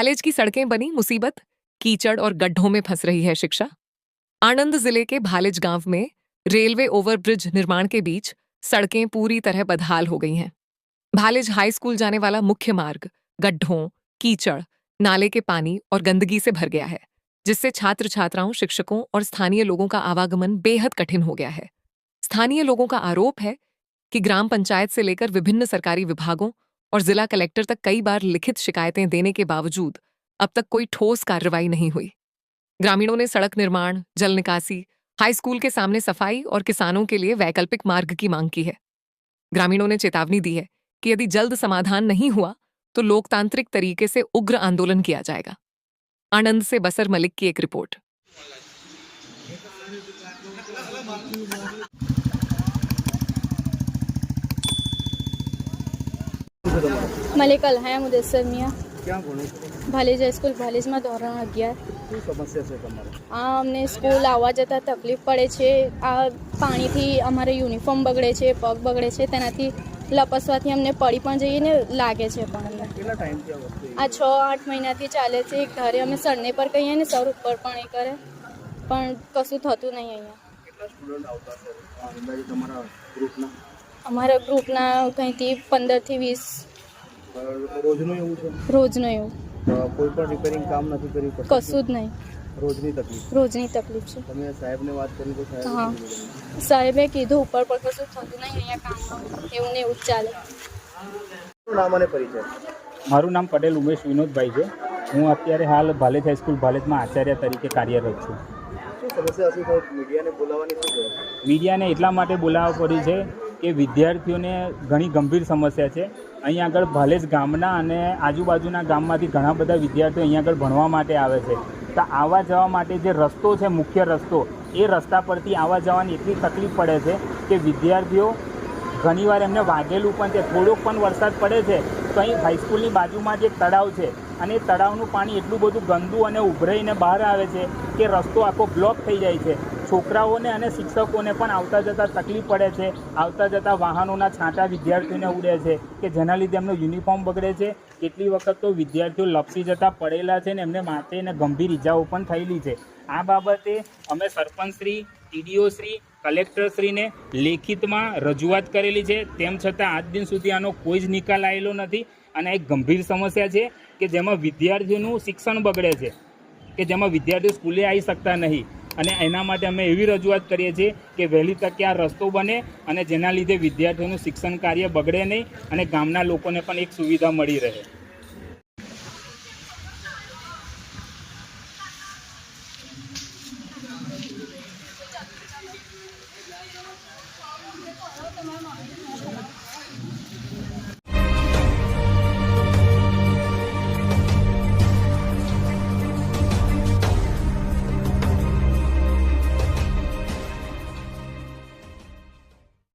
भालेज की सड़कें बनी मुसीबत, कीचड़ और गड्ढों में फंस रही है शिक्षा। आणंद जिले के भालेज गांव में रेलवे ओवरब्रिज निर्माण के बीच सड़कें पूरी तरह बदहाल हो गई हैं। भालेज हाई स्कूल जाने वाला मुख्य मार्ग गड्ढों, कीचड़, नाले के पानी और गंदगी से भर गया है, जिससे छात्र छात्राओं, शिक्षकों और स्थानीय लोगों का आवागमन बेहद कठिन हो गया है। स्थानीय लोगों का आरोप है कि ग्राम पंचायत से लेकर विभिन्न सरकारी विभागों और जिला कलेक्टर तक कई बार लिखित शिकायतें देने के बावजूद अब तक कोई ठोस कार्रवाई नहीं हुई। ग्रामीणों ने सड़क निर्माण, जल निकासी, हाई स्कूल के सामने सफाई और किसानों के लिए वैकल्पिक मार्ग की मांग की है। ग्रामीणों ने चेतावनी दी है कि यदि जल्द समाधान नहीं हुआ तो लोकतांत्रिक तरीके से उग्र आंदोलन किया जाएगा। आणंद से बसर मलिक की एक रिपोर्ट। મલિક અલ્હાયા મુદસ્સર મિયા, ક્યાં ભણો છો? ભાલેજ હાઈસ્કૂલ ભાલેજમાં ધોરણ 11। શું સમસ્યા છે તમારે? અમને સ્કૂલ આવવા જતાં તકલીફ પડે છે। આ પાણીથી અમારે યુનિફોર્મ બગડે છે, પગ બગડે છે, તેનાથી લપસવાથી અમને પડી પણ જઈએ ને લાગે છે પણ અમને। કેટલા ટાઈમથી આ વસ્તુ આ 6-8 મહિનાથી ચાલે છે। એક ધારે અમે સરને પર કહીએ ને સર ઉપર પણ એ કરે પણ કશું થતું નહીં અહીંયા। કેટલા સ્ટુડન્ટ આવતા છે અંદાજે તમારા ગ્રુપના? અમારા ગ્રુપના કંઈથી 15 થી 20 રોજનું એવું છે? રોજનું એવું કોઈ પણ રિપેરિંગ કામ નથી કર્યું? કશું જ નહીં, રોજની તકલીફ? રોજની તકલીફ છે। તમે સાહેબને વાત કરી તો સાહેબ હા, સાહેબે કીધું ઉપર પર કશું થતું નહીં અહીંયા કામમાં, એવું ને એવું જ ચાલે। શું નામ અને પરિચય? મારું નામ પટેલ ઉમેશ વિનોદભાઈ છે। હું અત્યારે હાલ ભાલેજ હાઈસ્કૂલ ભાલેજમાં આચાર્ય તરીકે કાર્યરત છું। શું સમસ્યા હશે સાહેબ? મીડિયાને બોલાવવાની શું જરૂર છે? મીડિયાને એટલા માટે બોલાવવા પડી છે કે વિદ્યાર્થીઓને ઘણી ગંભીર સમસ્યા છે। અહીંયા આગળ ભાલેજ ગામના અને આજુબાજુના ગામમાંથી ઘણા બધા વિદ્યાર્થીઓ અહીંયા આગળ ભણવા માટે આવે છે, તો આવવા જવા માટે જે રસ્તો છે, મુખ્ય રસ્તો, એ રસ્તા પરથી આવવા જવાની એટલી તકલીફ પડે છે કે વિદ્યાર્થીઓ ઘણીવાર એમને વાગેલું પણ છે। થોડોક પણ વરસાદ પડે છે તો અહીં હાઈસ્કૂલની બાજુમાં જે તળાવ છે અને એ તળાવનું પાણી એટલું બધું ગંદુ અને ઉભરાઈને બહાર આવે છે કે રસ્તો આખો બ્લોક થઈ જાય છે। છોકરાઓને અને શિક્ષકોને પણ આવતા જતાં તકલીફ પડે છે। આવતા જતાં વાહનોના છાંટા વિદ્યાર્થીઓને ઉડે છે કે જેના લીધે એમનો યુનિફોર્મ બગડે છે। કેટલી વખત તો વિદ્યાર્થીઓ લપસી જતાં પડેલા છે ને એમને માથે અને ગંભીર ઇજાઓ પણ થયેલી છે। આ બાબતે અમે સરપંચશ્રી, ટીડીઓશ્રી, કલેક્ટરશ્રીને લેખિતમાં રજૂઆત કરેલી છે, તેમ છતાં આજ દિન સુધી આનો કોઈ જ નિકાલ આવેલો નથી અને એક ગંભીર સમસ્યા છે કે જેમાં વિદ્યાર્થીઓનું શિક્ષણ બગડે છે, કે જેમાં વિદ્યાર્થીઓ સ્કૂલે આવી શકતા નહીં અને એના માટે અમે એવી રજૂઆત કરીએ છીએ કે વહેલી તકે આ રસ્તો બને અને જેના લીધે વિદ્યાર્થીઓનું શિક્ષણ કાર્ય બગડે નહીં અને ગામના લોકોને પણ એક સુવિધા મળી રહે।